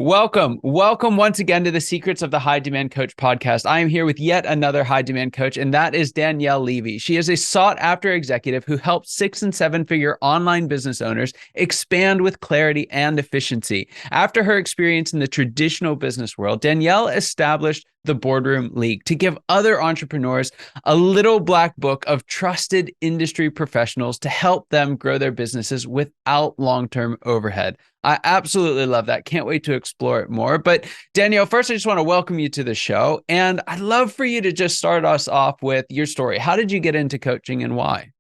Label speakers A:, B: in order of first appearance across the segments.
A: Welcome once again to the Secrets of the High Demand Coach podcast. I am here with yet another high demand coach, and that is Danielle Levy. She is a sought after executive who helps 6 and 7 figure online business owners expand with clarity and efficiency. After her experience in the traditional business world, Danielle established the Boardroom League to give other entrepreneurs a little black book of trusted industry professionals to help them grow their businesses without long-term overhead. I absolutely love that. Can't wait to explore it more. But Danielle, first, I just want to welcome you to the show. And I'd love for you to just start us off with your story. How did you get into coaching and why?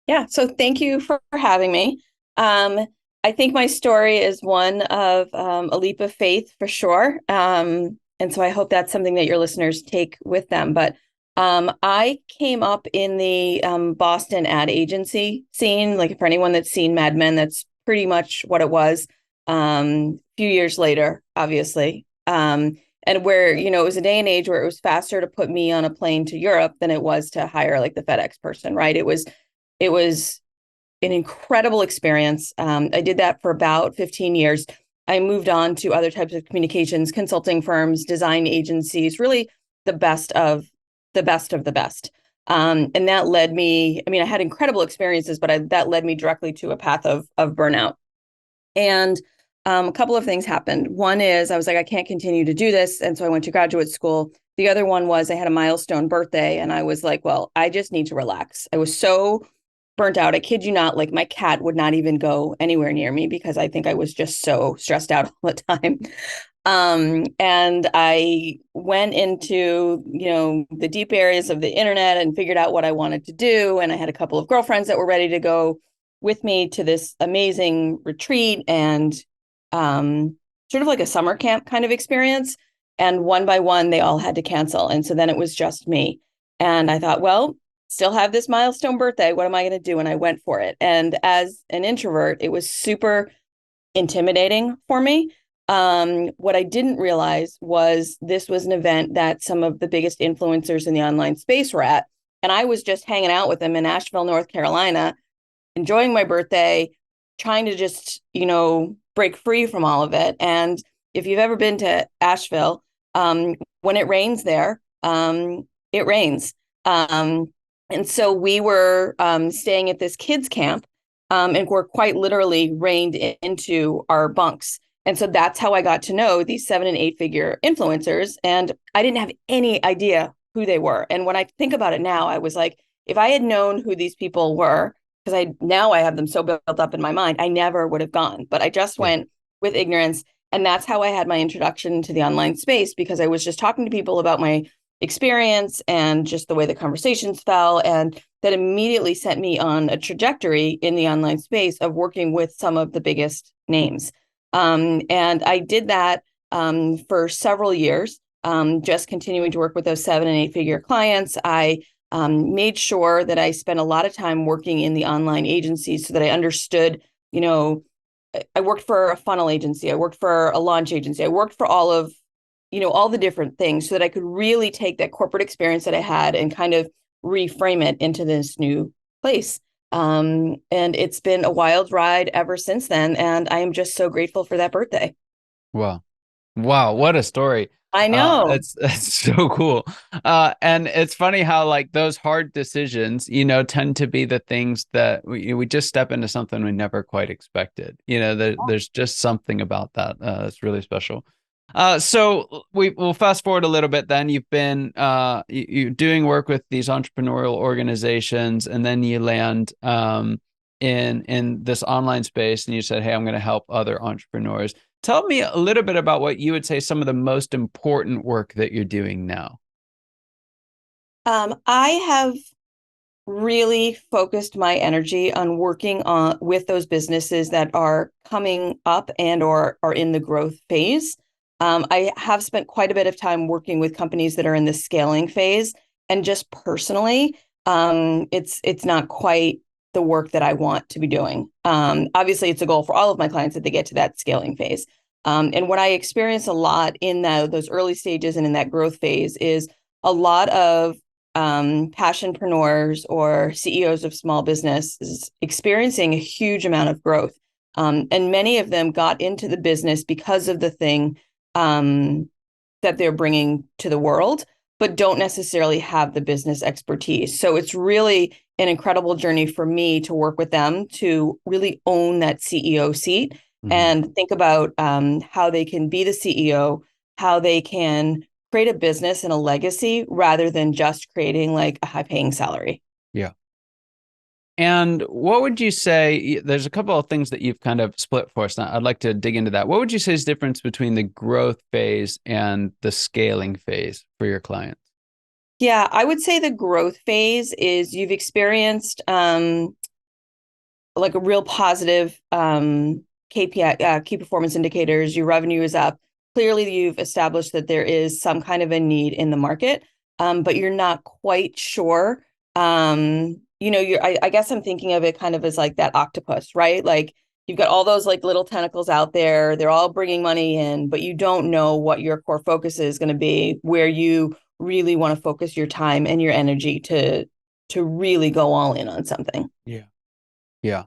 B: Yeah, so thank you for having me. I think my story is one of a leap of faith for sure. And so I hope that's something that your listeners take with them. But I came up in the Boston ad agency scene. Like for anyone that's seen Mad Men, that's pretty much what it was. A few years later, obviously. And where, it was a day and age where it was faster to put me on a plane to Europe than it was to hire like the FedEx person, right? It was an incredible experience. I did that for about 15 years. I moved on to other types of communications, consulting firms, design agencies, really the best of the best of the best. And that led me, I had incredible experiences, but that led me directly to a path of burnout. And a couple of things happened. One is I was like, I can't continue to do this. And so I went to graduate school. The other one was I had a milestone birthday and I was like, well, I just need to relax. I was so burnt out. I kid you not, like my cat would not even go anywhere near me because I think I was just so stressed out all the time. And I went into, the deep areas of the internet and figured out what I wanted to do. And I had a couple of girlfriends that were ready to go with me to this amazing retreat and sort of like a summer camp kind of experience. And one by one, they all had to cancel. And so then it was just me. And I thought, well, still have this milestone birthday. What am I going to do? And I went for it. And as an introvert, it was super intimidating for me. What I didn't realize was this was an event that some of the biggest influencers in the online space were at. And I was just hanging out with them in Asheville, North Carolina, enjoying my birthday, trying to just, break free from all of it. And if you've ever been to Asheville, when it rains there, it rains. And so we were staying at this kids camp and were quite literally rained into our bunks. And so that's how I got to know these 7 and 8 figure influencers. And I didn't have any idea who they were. And when I think about it now, I was like, if I had known who these people were, because I have them so built up in my mind, I never would have gone. But I just went with ignorance. And that's how I had my introduction to the online space, because I was just talking to people about my experience and just the way the conversations fell. And that immediately set me on a trajectory in the online space of working with some of the biggest names. And I did that for several years, just continuing to work with those 7 and 8 figure clients. I made sure that I spent a lot of time working in the online agencies so that I understood, I worked for a funnel agency. I worked for a launch agency. I worked for all of, all the different things so that I could really take that corporate experience that I had and kind of reframe it into this new place. And it's been a wild ride ever since then. And I am just so grateful for that birthday.
A: Wow. Wow. What a story.
B: I know.
A: It's so cool. And it's funny how like those hard decisions, tend to be the things that we just step into something we never quite expected. There's just something about that. That's really special. So we'll fast forward a little bit. Then you've been you doing work with these entrepreneurial organizations, and then you land in this online space, and you said, "Hey, I'm going to help other entrepreneurs." Tell me a little bit about what you would say some of the most important work that you're doing now.
B: I have really focused my energy on working on with those businesses that are coming up and or are in the growth phase. I have spent quite a bit of time working with companies that are in the scaling phase, and just personally, it's not quite the work that I want to be doing. Obviously, it's a goal for all of my clients that they get to that scaling phase. And what I experience a lot in those early stages and in that growth phase is a lot of passionpreneurs or CEOs of small businesses experiencing a huge amount of growth. And many of them got into the business because of the thing that they're bringing to the world, but don't necessarily have the business expertise. So it's really an incredible journey for me to work with them to really own that CEO seat and think about how they can be the CEO, how they can create a business and a legacy rather than just creating like a high paying salary.
A: Yeah. And what would you say? There's a couple of things that you've kind of split for us. Now, I'd like to dig into that. What would you say is the difference between the growth phase and the scaling phase for your clients?
B: Yeah, I would say the growth phase is you've experienced like a real positive KPI, key performance indicators. Your revenue is up. Clearly, you've established that there is some kind of a need in the market, but you're not quite sure. I guess I'm thinking of it kind of as like that octopus, right? Like you've got all those like little tentacles out there. They're all bringing money in, but you don't know what your core focus is going to be, where you really want to focus your time and your energy to really go all in on something.
A: Yeah. Yeah.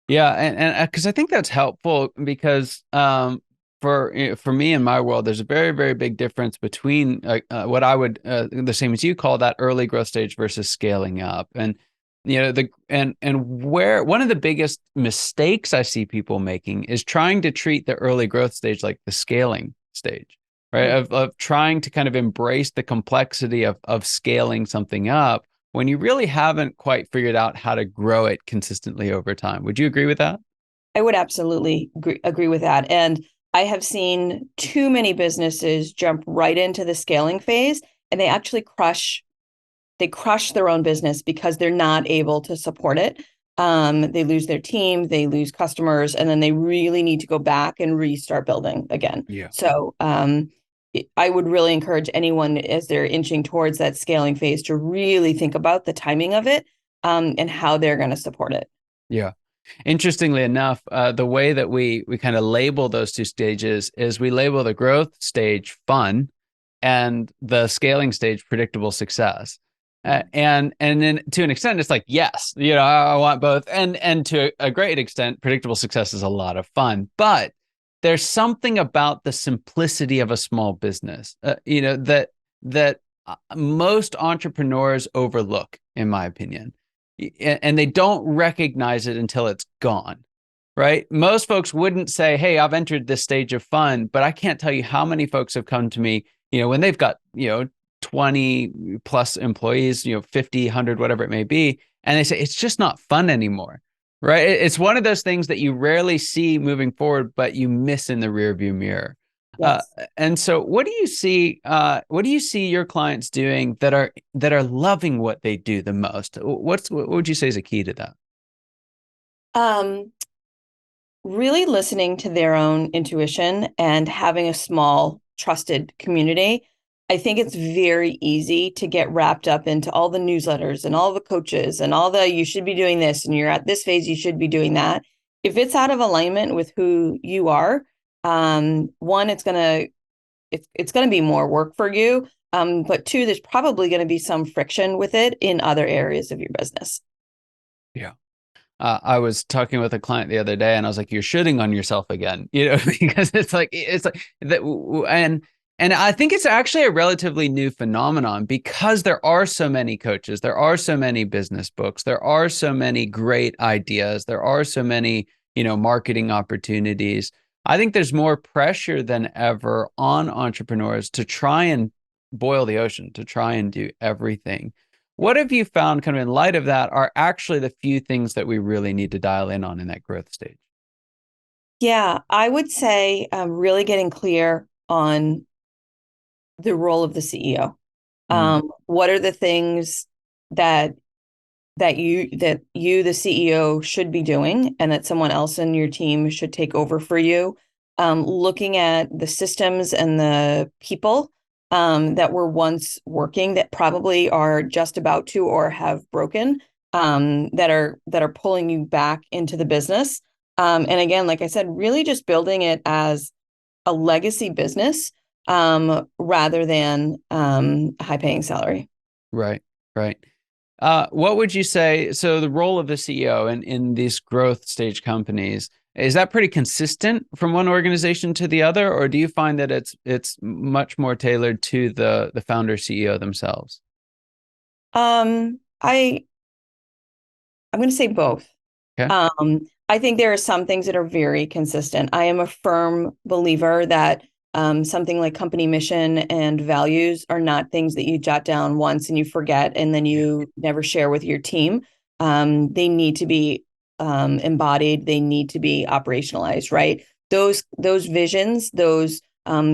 A: Yeah, and because I think that's helpful because for me in my world, there's a very, very big difference between what I would the same as you call that early growth stage versus scaling up. And and where one of the biggest mistakes I see people making is trying to treat the early growth stage like the scaling stage, right? Of trying to kind of embrace the complexity of scaling something up when you really haven't quite figured out how to grow it consistently over time. Would you agree with that?
B: I would absolutely agree with that. And I have seen too many businesses jump right into the scaling phase and they crush their own business because they're not able to support it. They lose their team, they lose customers, and then they really need to go back and restart building again.
A: Yeah.
B: So I would really encourage anyone as they're inching towards that scaling phase to really think about the timing of it and how they're going to support it.
A: Yeah. Interestingly enough, the way that we kind of label those two stages is we label the growth stage fun and the scaling stage predictable success. And then to an extent, it's like, yes, I want both. And to a great extent, predictable success is a lot of fun. But there's something about the simplicity of a small business, that most entrepreneurs overlook, in my opinion, and they don't recognize it until it's gone. Right? Most folks wouldn't say, "Hey, I've entered this stage of fun," but I can't tell you how many folks have come to me, when they've got 20 plus employees, 50, 100, whatever it may be, and they say it's just not fun anymore. Right? It's one of those things that you rarely see moving forward, but you miss in the rearview mirror.
B: Yes.
A: And so, what do you see? What do you see your clients doing that are loving what they do the most? What would you say is a key to that?
B: Really listening to their own intuition and having a small trusted community. I think it's very easy to get wrapped up into all the newsletters and all the coaches and all the you should be doing this and you're at this phase, you should be doing that. If it's out of alignment with who you are, one, it's gonna be more work for you. But two, there's probably going to be some friction with it in other areas of your business.
A: Yeah. I was talking with a client the other day and I was like, you're shitting on yourself again, because it's like that. And I think it's actually a relatively new phenomenon because there are so many coaches, there are so many business books, there are so many great ideas, there are so many, marketing opportunities. I think there's more pressure than ever on entrepreneurs to try and boil the ocean, to try and do everything. What have you found kind of in light of that are actually the few things that we really need to dial in on in that growth stage?
B: Yeah, I would say really getting clear on the role of the CEO. What are the things that you, the CEO, should be doing, and that someone else in your team should take over for you? Looking at the systems and the people that were once working that probably are just about to or have broken, that are pulling you back into the business. And again, like I said, really just building it as a legacy business rather than a high paying salary.
A: Right, right. What would you say? So the role of the CEO in these growth stage companies, Is that pretty consistent from one organization to the other, or do you find that it's much more tailored to the founder CEO themselves?
B: I I'm going to say both.
A: Okay.
B: I think there are some things that are very consistent. I am a firm believer that something like company mission and values are not things that you jot down once and you forget and then you never share with your team. They need to be embodied. They need to be operationalized, right? Those visions, those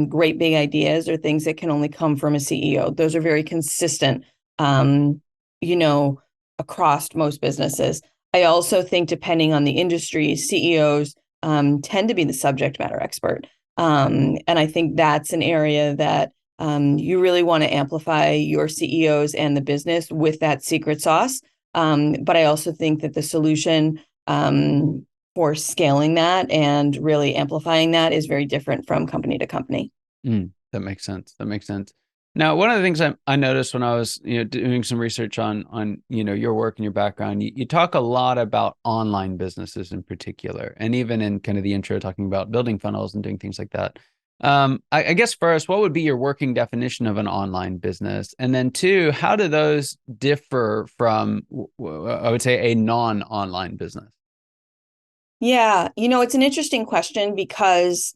B: great big ideas are things that can only come from a CEO. Those are very consistent, you know, across most businesses. I also think, depending on the industry, CEOs tend to be the subject matter expert. And I think that's an area that you really want to amplify your CEOs and the business with that secret sauce. But I also think that the solution for scaling that and really amplifying that is very different from company to company.
A: That makes sense. That makes sense. Now, one of the things I noticed when I was, doing some research on your work and your background, you talk a lot about online businesses in particular, and even in kind of the intro, talking about building funnels and doing things like that. I guess first, what would be your working definition of an online business? And then two, how do those differ from, I would say, a non-online business?
B: Yeah, it's an interesting question because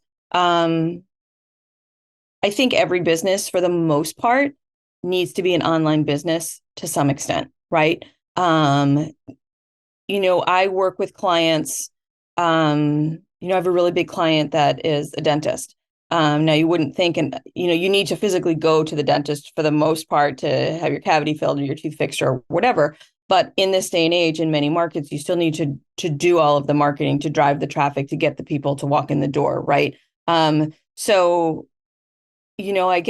B: I think every business, for the most part, needs to be an online business to some extent, right? I work with clients. I have a really big client that is a dentist. Now you wouldn't think, and you need to physically go to the dentist for the most part to have your cavity filled or your tooth fixed or whatever. But in this day and age, in many markets, you still need to do all of the marketing to drive the traffic to get the people to walk in the door, right? So I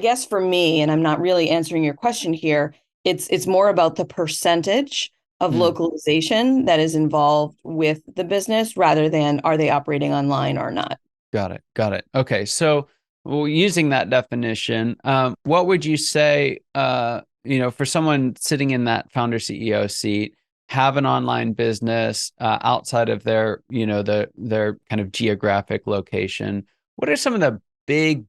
B: guess for me, and I'm not really answering your question here, it's more about the percentage of
A: Mm,
B: localization that is involved with the business rather than are they operating online or not.
A: got it. Got it. Okay. So, well, using that definition, what would you say, for someone sitting in that founder CEO seat, have an online business outside of their kind of geographic location? What are some of the big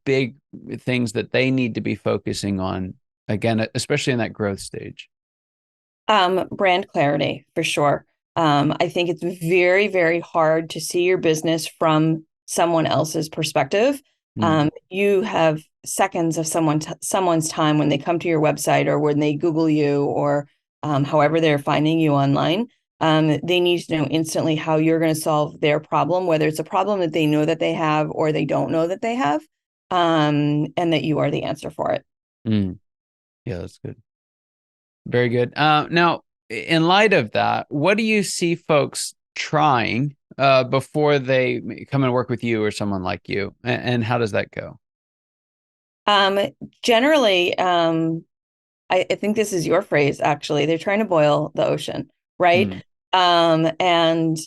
A: things that they need to be focusing on, again, especially in that growth stage?
B: Brand clarity for sure. I think it's very, very hard to see your business from someone else's perspective.
A: Mm,
B: You have seconds of someone's time when they come to your website or when they Google you or however they're finding you online. They need to know instantly how you're going to solve their problem, whether it's a problem that they know that they have or they don't know that they have, and that you are the answer for it.
A: mm. Yeah, that's good. Very good. Now, in light of that, what do you see folks trying before they come and work with you or someone like you? And how does that go?
B: Um, Generally, I think this is your phrase, actually. They're trying to boil the ocean, right?
A: Mm,
B: And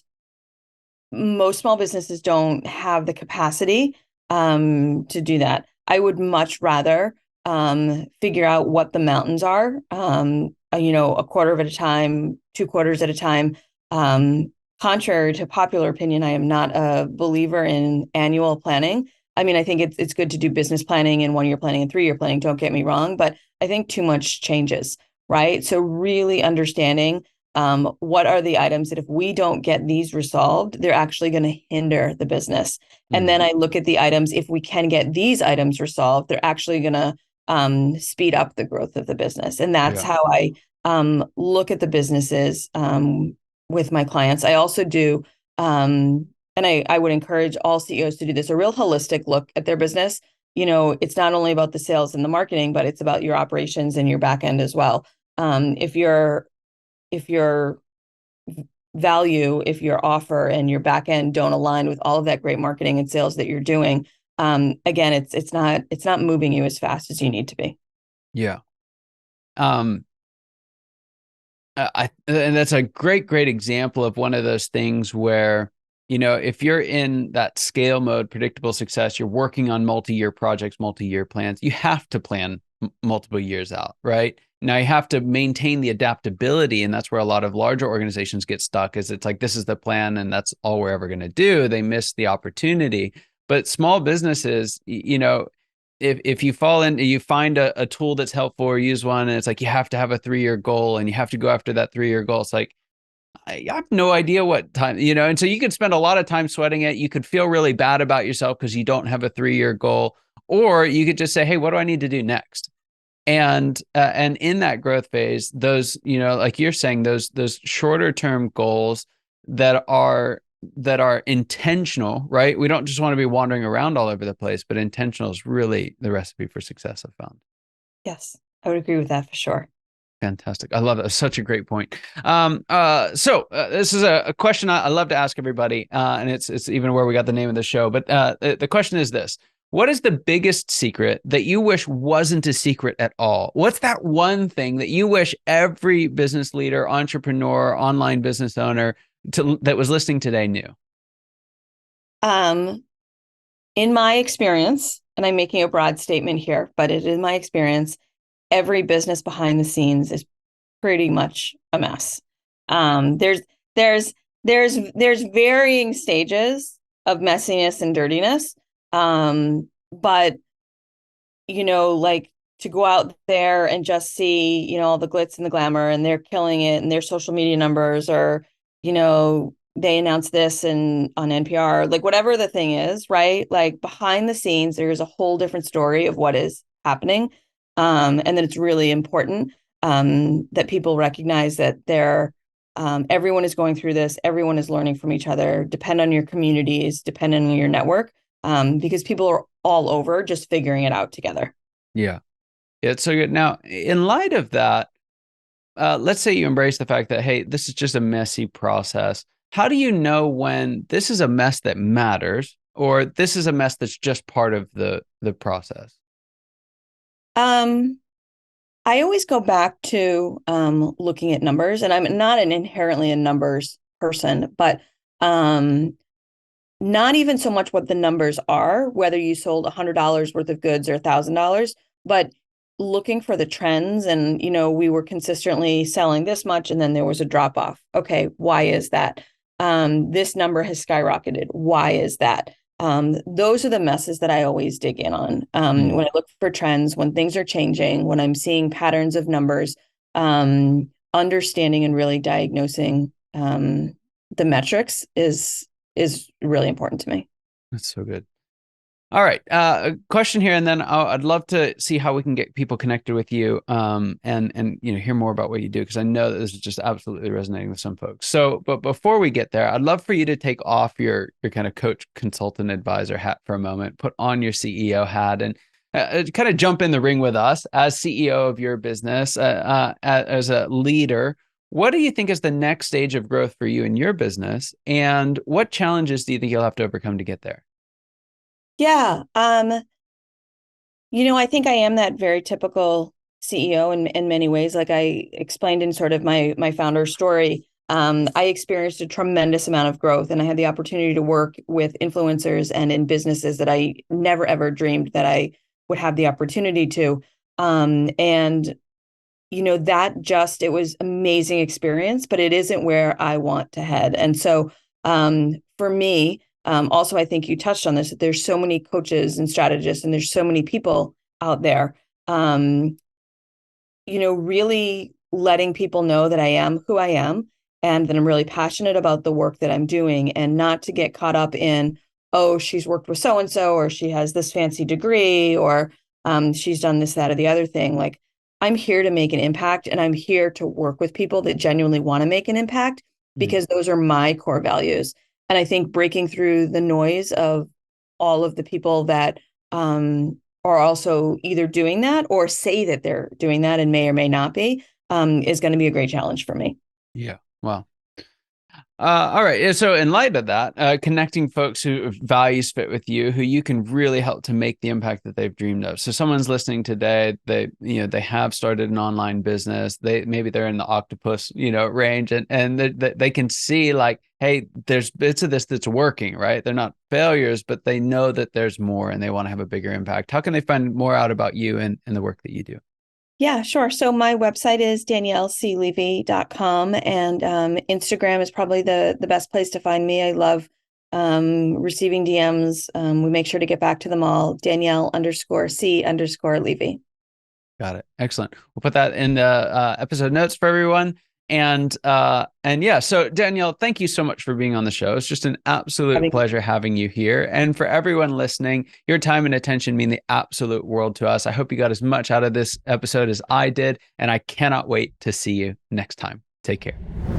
B: most small businesses don't have the capacity to do that. I would much rather figure out what the mountains are, a quarter of at a time, 2 quarters at a time. Contrary to popular opinion, I am not a believer in annual planning. I mean, I think it's good to do business planning and 1 year planning and 3 year planning. Don't get me wrong, but I think too much changes, right? So really understanding what are the items that if we don't get these resolved, they're actually going to hinder the business. And
A: mm,
B: then I look at the items, if we can get these items resolved, they're actually going to speed up the growth of the business. And that's
A: yeah.
B: how I look at the businesses with my clients. I also do, and I would encourage all CEOs to do this, a real holistic look at their business. It's not only about the sales and the marketing, but it's about your operations and your back end as well. If your value, if your offer and your back end don't align with all of that great marketing and sales that you're doing, again, it's not moving you as fast as you need to be.
A: Yeah. Um, and that's a great example of one of those things where, if you're in that scale mode, predictable success, you're working on multi-year projects, multi-year plans, you have to plan multiple years out, right? Now you have to maintain the adaptability, and that's where a lot of larger organizations get stuck. Is it's like, this is the plan and that's all we're ever going to do. They miss the opportunity. But small businesses, if you fall in, you find a tool that's helpful or use one, and it's like you have to have a 3-year goal and you have to go after that 3-year goal. It's like, I have no idea what time, and so you could spend a lot of time sweating it. You could feel really bad about yourself because you don't have a 3-year goal, or you could just say, hey, what do I need to do next? And in that growth phase, those, like you're saying, those shorter term goals that are intentional, right? We don't just want to be wandering around all over the place, but intentional is really the recipe for success, I've found.
B: Yes, I would agree with that for sure.
A: Fantastic. I love it. Such a great point. So this is a question I love to ask everybody, and it's even where we got the name of the show. But the question is this: what is the biggest secret that you wish wasn't a secret at all? What's that one thing that you wish every business leader, entrepreneur, online business owner that was listening today knew?
B: In my experience, and I'm making a broad statement here, but it is my experience, every business behind the scenes is pretty much a mess. There's varying stages of messiness and dirtiness. But like, to go out there and just see, all the glitz and the glamour, and they're killing it, and their social media numbers are, they announced this and on NPR, like whatever the thing is, right? Like behind the scenes, there's a whole different story of what is happening. And then it's really important that people recognize that everyone is going through this. Everyone is learning from each other. Depend on your communities, depend on your network, because people are all over just figuring it out together.
A: Yeah. It's so good. Now, in light of that, let's say you embrace the fact that, hey, this is just a messy process. How do you know when this is a mess that matters or this is a mess that's just part of the process?
B: I always go back to looking at numbers, and I'm not inherently a numbers person, but not even so much what the numbers are, whether you sold $100 worth of goods or $1,000, but looking for the trends. And, we were consistently selling this much, and then there was a drop off. Okay, why is that? This number has skyrocketed. Why is that? Those are the messes that I always dig in on. When I look for trends, when things are changing, when I'm seeing patterns of numbers, understanding and really diagnosing the metrics is really important to me.
A: That's so good. All right. A question here, and then I'd love to see how we can get people connected with you, and hear more about what you do, because I know that this is just absolutely resonating with some folks. So, but before we get there, I'd love for you to take off your kind of coach, consultant, advisor hat for a moment, put on your CEO hat, and kind of jump in the ring with us as CEO of your business, as a leader. What do you think is the next stage of growth for you in your business, and what challenges do you think you'll have to overcome to get there?
B: Yeah. I think I am that very typical CEO in many ways. Like I explained in sort of my founder story, I experienced a tremendous amount of growth, and I had the opportunity to work with influencers and in businesses that I never, ever dreamed that I would have the opportunity to. And it was amazing experience, but it isn't where I want to head. And so for me, also, I think you touched on this, that there's so many coaches and strategists, and there's so many people out there, really letting people know that I am who I am, and that I'm really passionate about the work that I'm doing, and not to get caught up in, oh, she's worked with so-and-so, or she has this fancy degree, or she's done this, that, or the other thing. Like, I'm here to make an impact, and I'm here to work with people that genuinely want to make an impact, because those are my core values. And I think breaking through the noise of all of the people that are also either doing that or say that they're doing that and may or may not be, is going to be a great challenge for me.
A: Yeah. Wow. All right. So in light of that, connecting folks who values fit with you, who you can really help to make the impact that they've dreamed of. So someone's listening today, they have started an online business. Maybe they're in the octopus, range, and they can see like, hey, there's bits of this that's working, right? They're not failures, but they know that there's more, and they want to have a bigger impact. How can they find more out about you and the work that you do?
B: Yeah, sure. So my website is danielleclevy.com, and Instagram is probably the best place to find me. I love receiving DMs. We make sure to get back to them all. Danielle_C_Levy.
A: Got it. Excellent. We'll put that in the episode notes for everyone. And yeah, so Danielle, thank you so much for being on the show. It's just an absolute pleasure having you here. And for everyone listening, your time and attention mean the absolute world to us. I hope you got as much out of this episode as I did, and I cannot wait to see you next time. Take care.